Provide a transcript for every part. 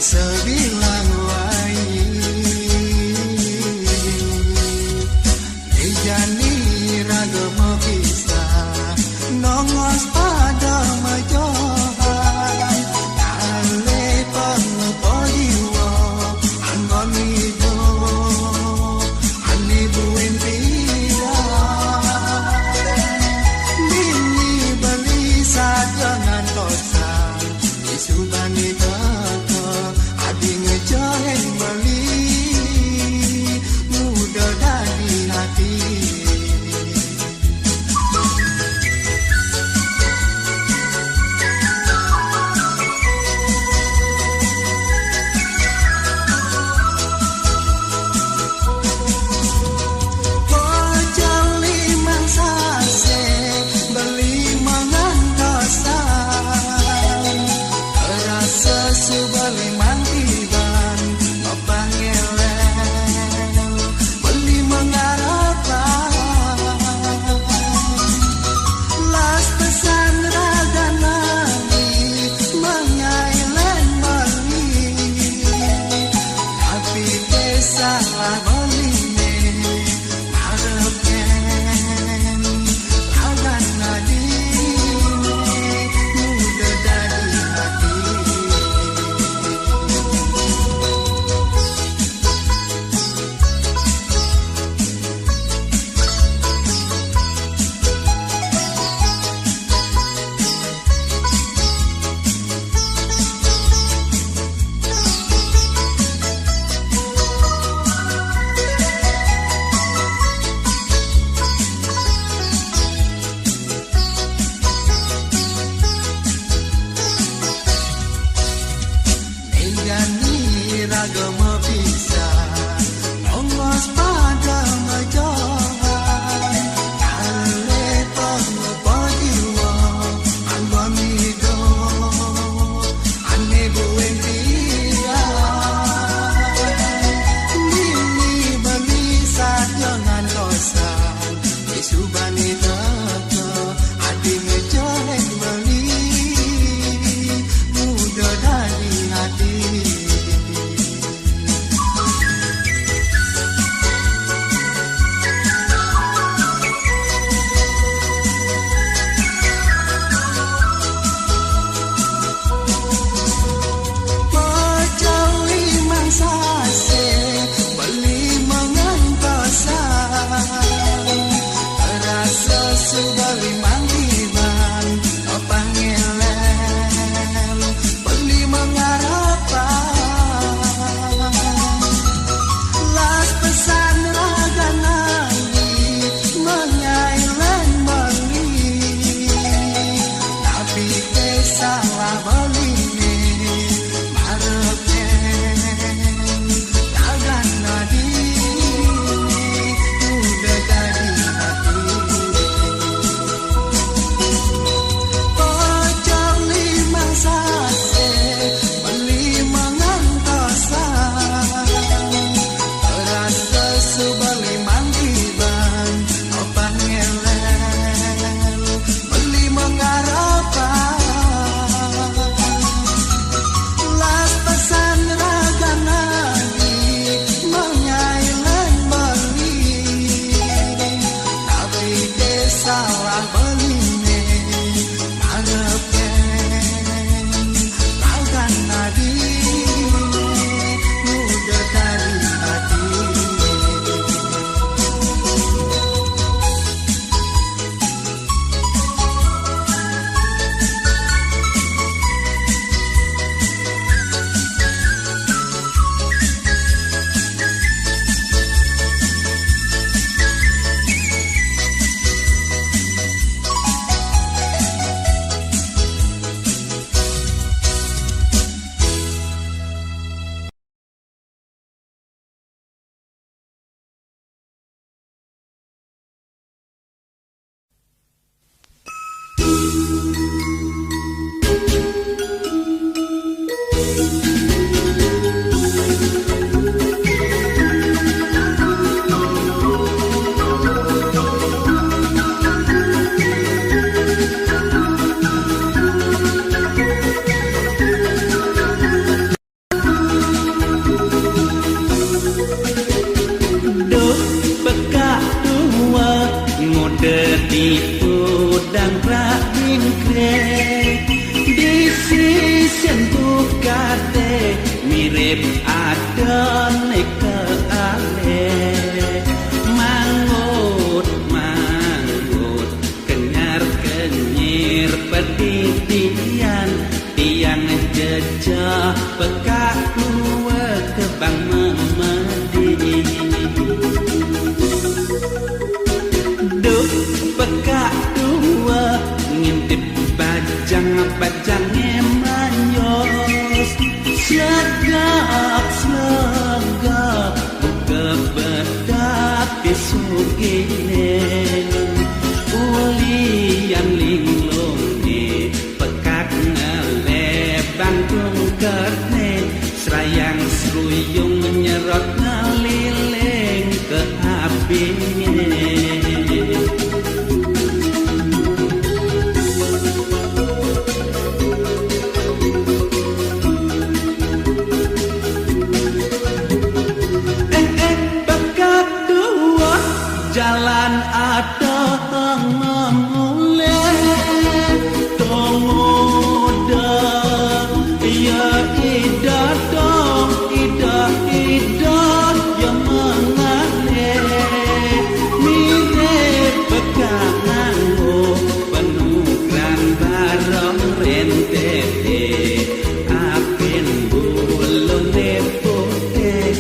sebilang wai Ijani raga mepisah nongos pada majohan ale pengepodiwo anggon hidup ane buin tidak bini beli sajangan tosan isubani tata adi ngejohen beli muda dari hati agama pisah nongos pada majohan ale pengepodiwo anggon hidup ane buin tidak bini beli sajangan tosan isubani tata adi ngejohen beli muda dari hati mirip adon ke ale mangut kenyar kenyir petitian tiang jejak bekak tua kebang memedi duk bekak tua ngintip bajang emanyos Selagap buka bedak kesugine ulian linglung ni pekak ngelebang tungkerne serayang seruyung nyerot ngeliling ke apinya jalan ada mulai tomoda ya ida dong ida yang mengalir mirip bekanganmu penuh gran barang rentete apin bulune putih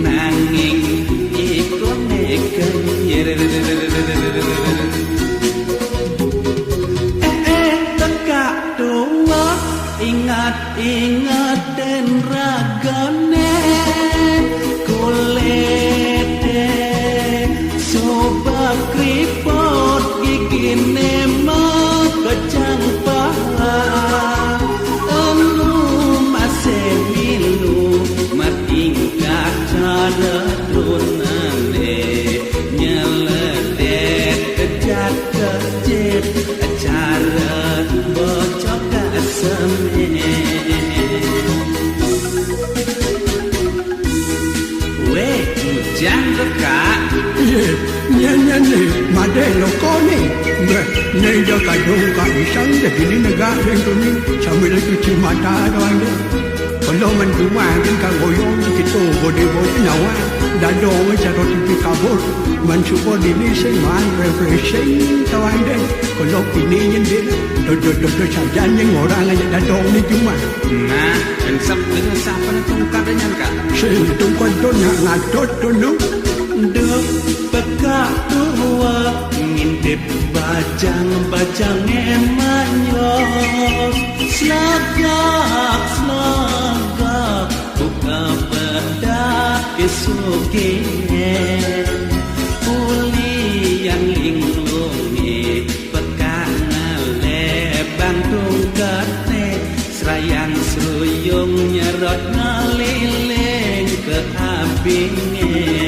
nanging ikone tekak tua ingat dan ragane kulete sobat kripot gigine mah kecang paha anu masih milu matingkah cara donane nyeledet kejat kejit acara bocok kaseme weh hujan rekak Nya made loko ni ne jo ka dong ka isang de gini negara itu ni sambil cuci mata doang deh kalau mendua kan ka goyong gitu bodi nyawa dan dong cara tipi kabur mencuba dini seman refreshing doang deh kalau ini nyendil do saja yang orang aja dan dong ni cuma nah pensap dengan siapa nak tungkap dengan kak tungkap tu ngatot tu nu duk bekak tua ngintip bajang emanyos selagap buka bedak kesugine ulian linglungi bekak ngelebang tungkatne serayang seruyung nyerot ngeliling ke abingnya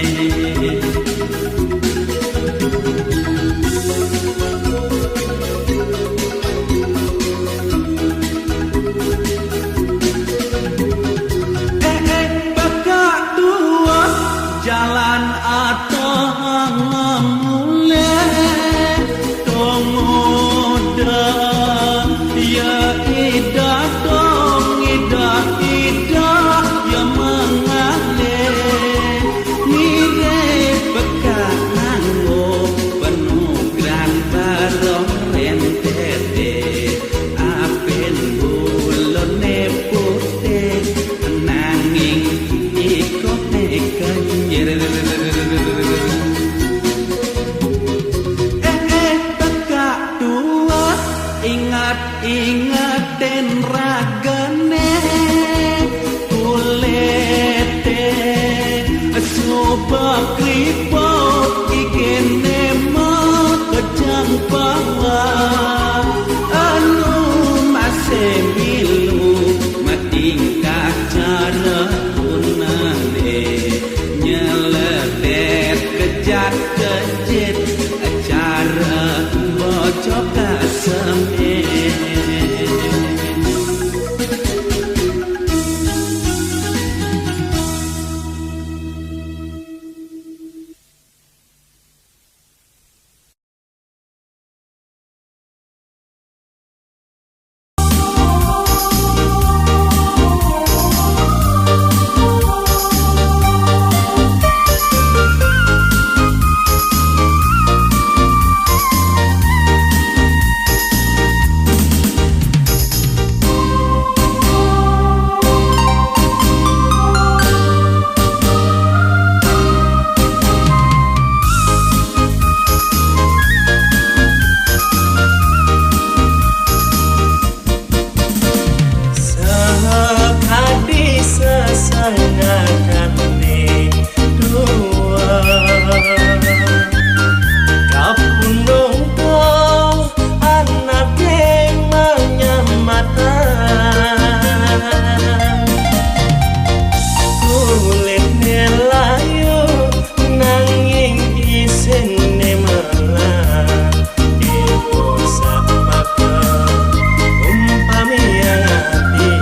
jalan atang mulai tomoda ya ida dong ida yang mengalir mirip bekanganmu penuh gran barong rentete apin bulone putih nanging ikut kenyir tekak tua ingat den ragane kulete soba kripot ikene mah kejang bawah anu masih milu matingkah cara mangakane dua kapunong ko anak menyamatan kulit nelayu nanging isine malah ibu sapaka umpami ati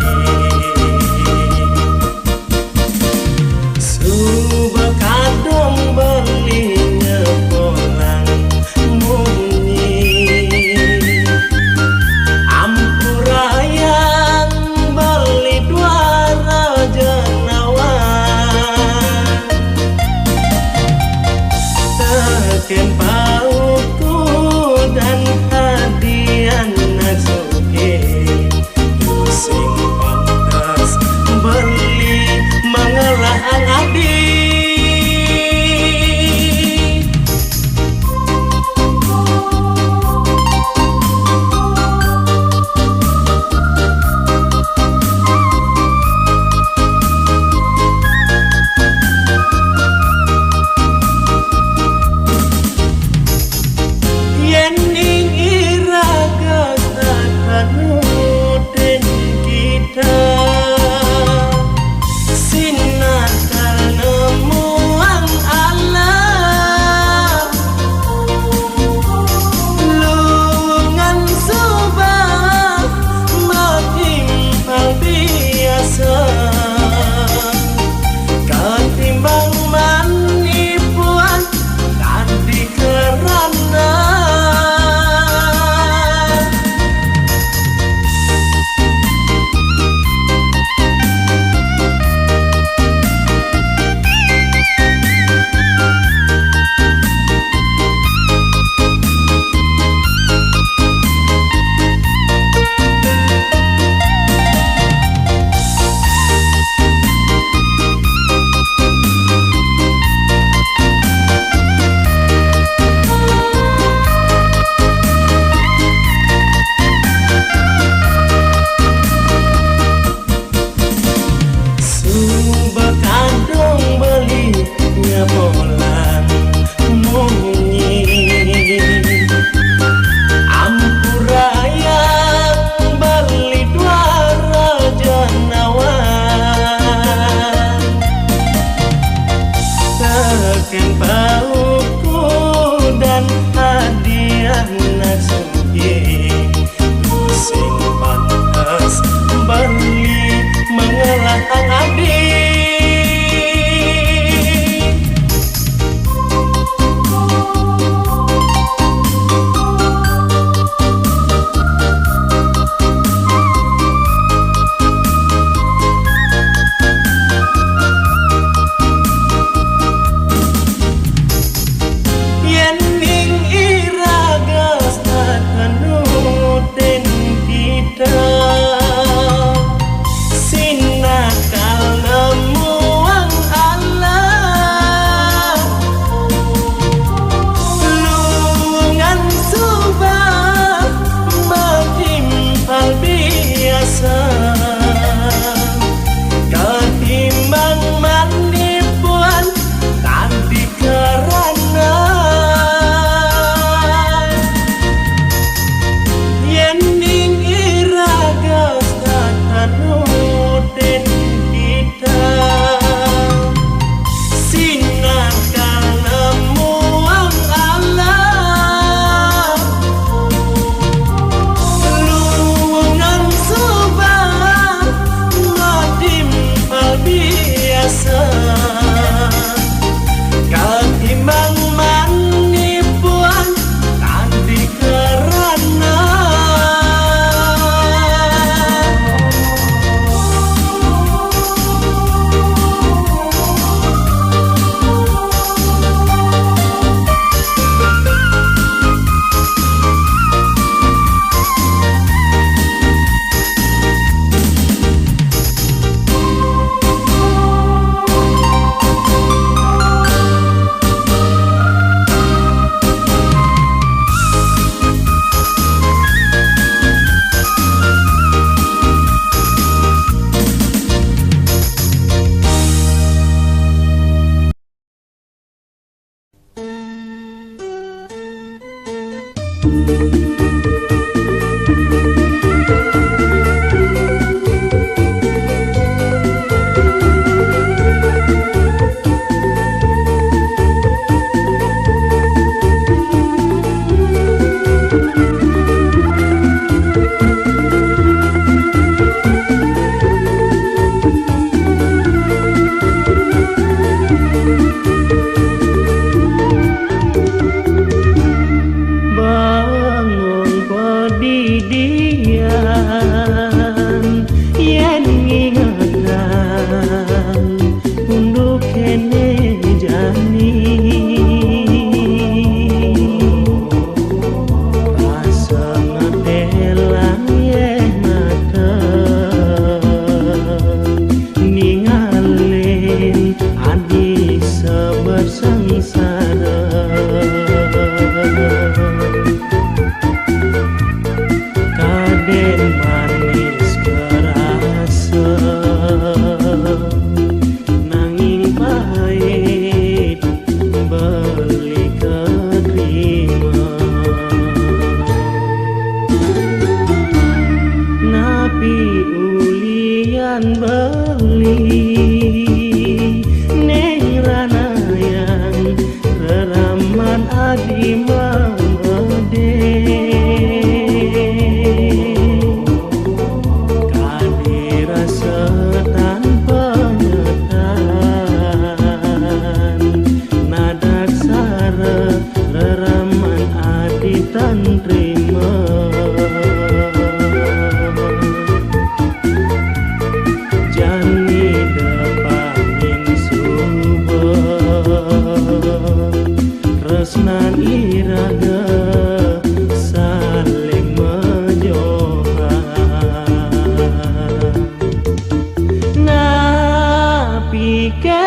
ke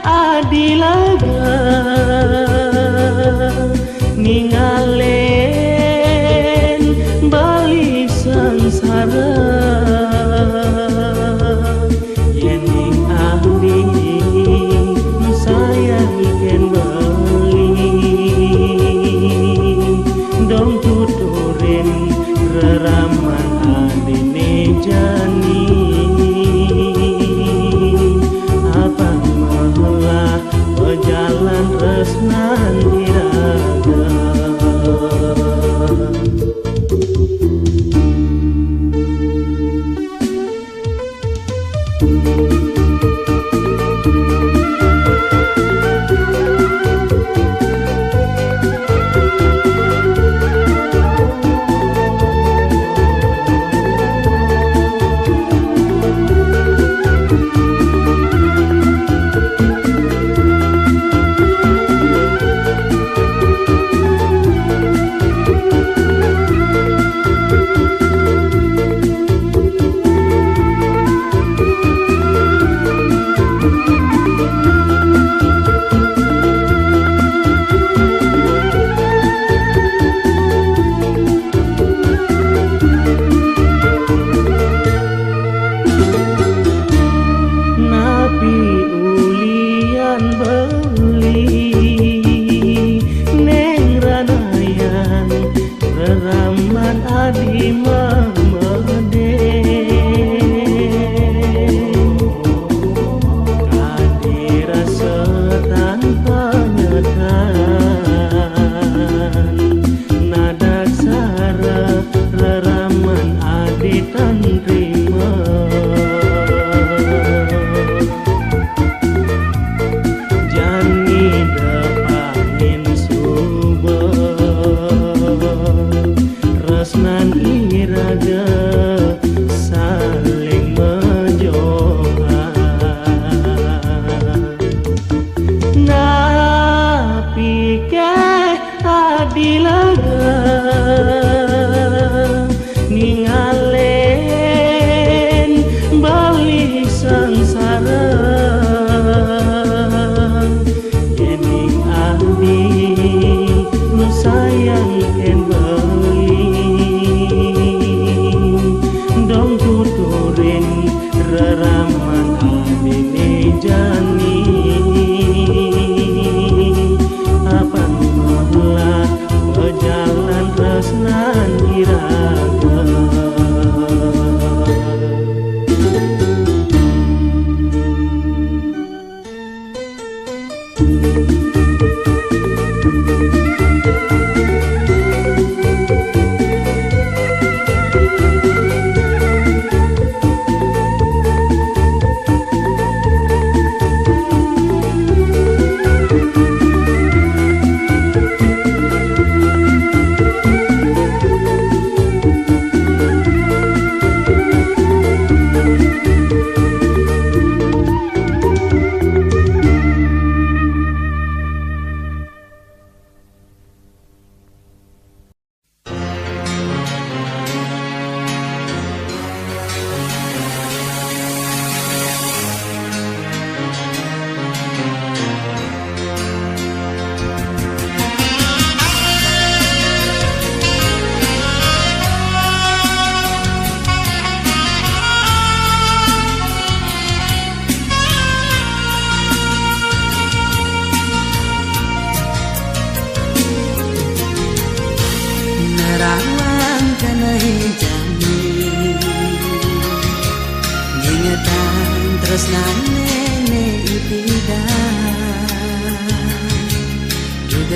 adilaga ningalen balik sengsara yening ahli sayang ken beli dong tuturin reraman adine jani abang malah berjalan resnan diraga.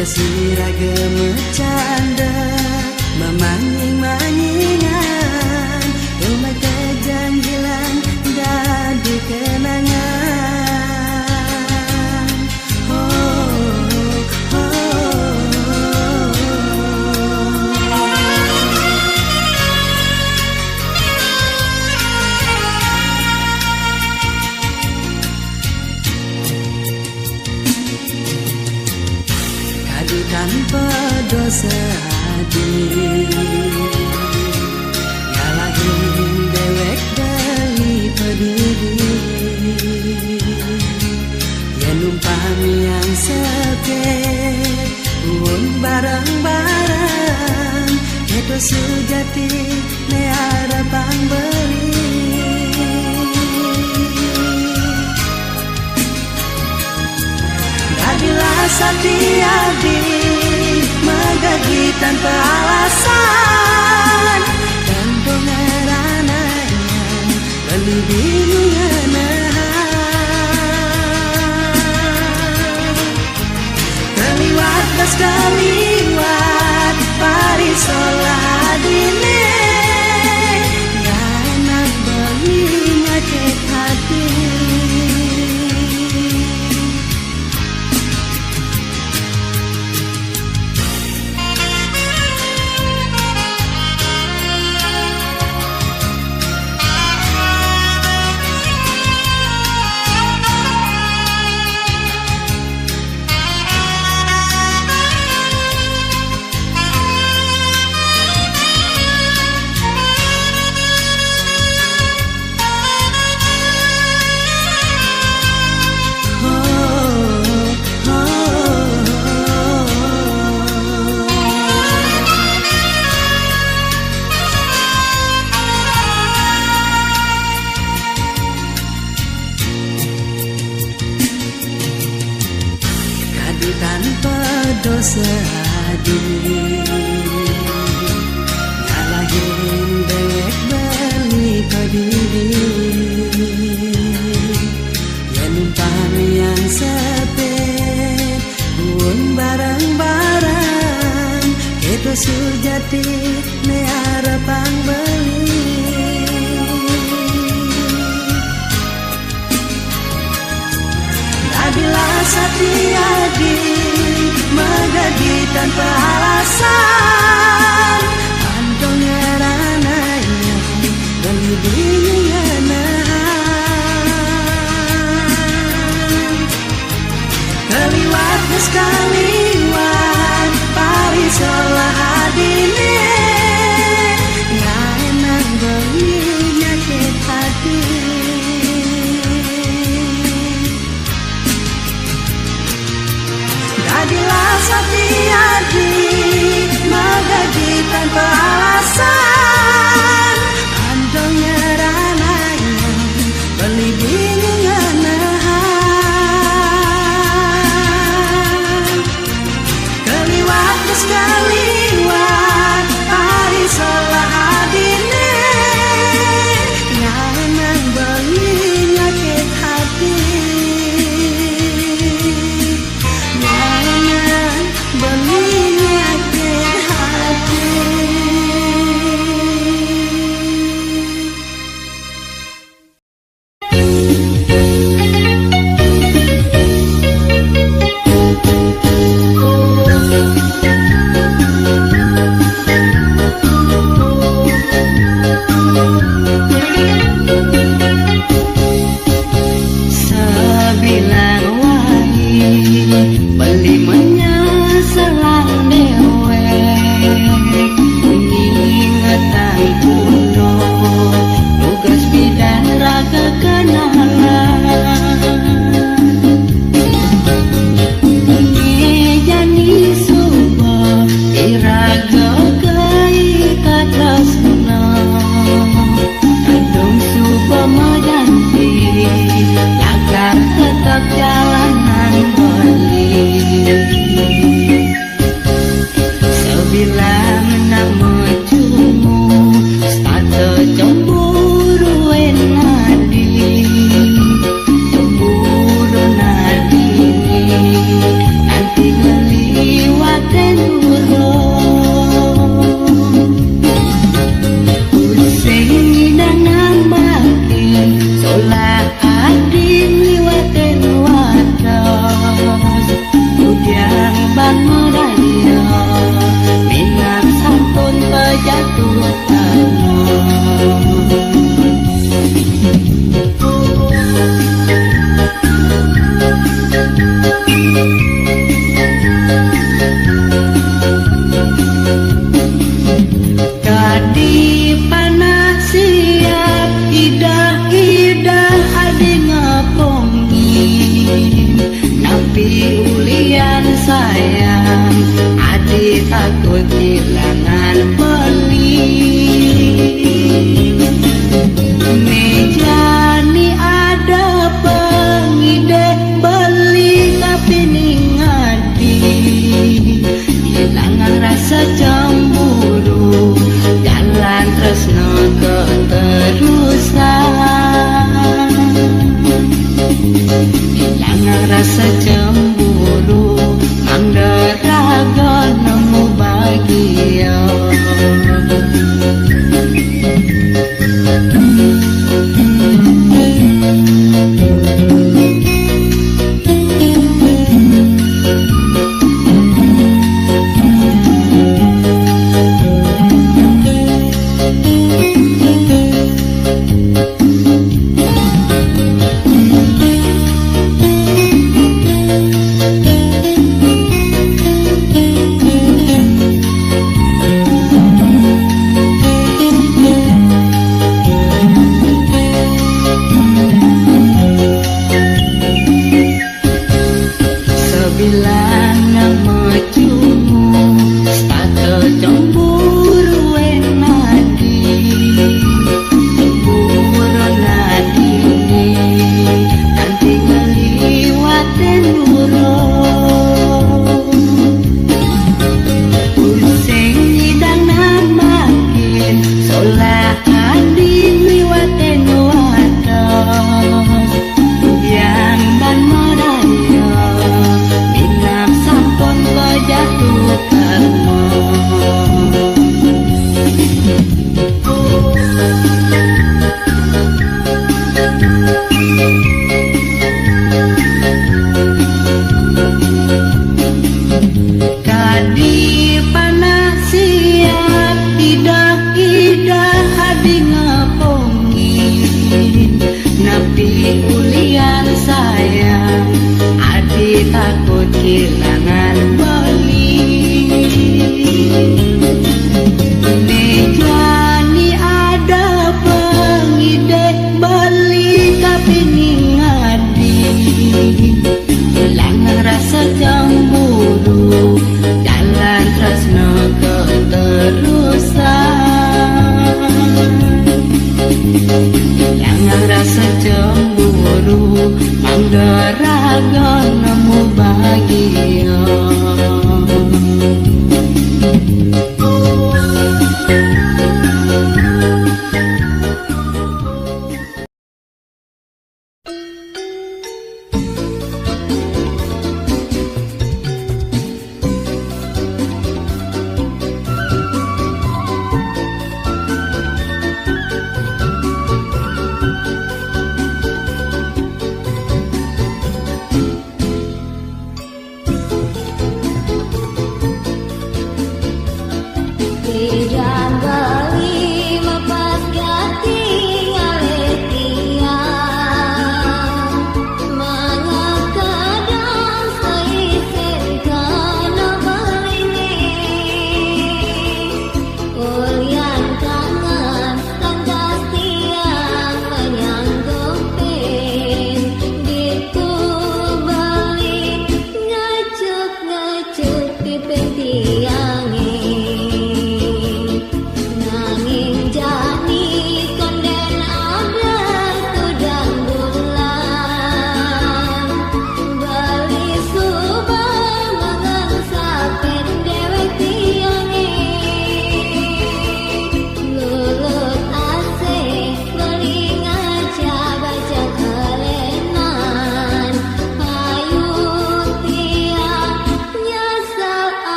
Siraga bercanda memanying-manyingan rumah kejanggilan dadu kenangan. Tanpa dosa hati ngalahin dewek dari peduli yang sepi pun barang-barang itu sejati ne ada pangbeli jadilah satiadi megagi tanpa alasan dan pengerananya beli bingungan kaliwat parisolah dine gak enak bagi nyakit hati tanpa dosa diri nyalahin dewek beli kadiri ya numpang yang sepet pun barang-barang itu sejati ne arepang beli jadilah satiadi megagi tanpa alasan antongnya rananya beli bingungan kaliwat sekaliwat parisolah adine gak enak beli nyakit hati jadilah satiadi megagi tanpa alasan andongnya rananya beli bingungan kaliwat sekaliwat parisolah adine gak enak beli nyakit hati beli nyakit hati sayang, hati takut kehilangan beli. Meja ni ada pengide beli tapi ningadi, hilangan rasa cemburu, jalan tresno keterusan. Hilangan rasa cemburu, manggaraga nemu bahagia.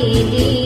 di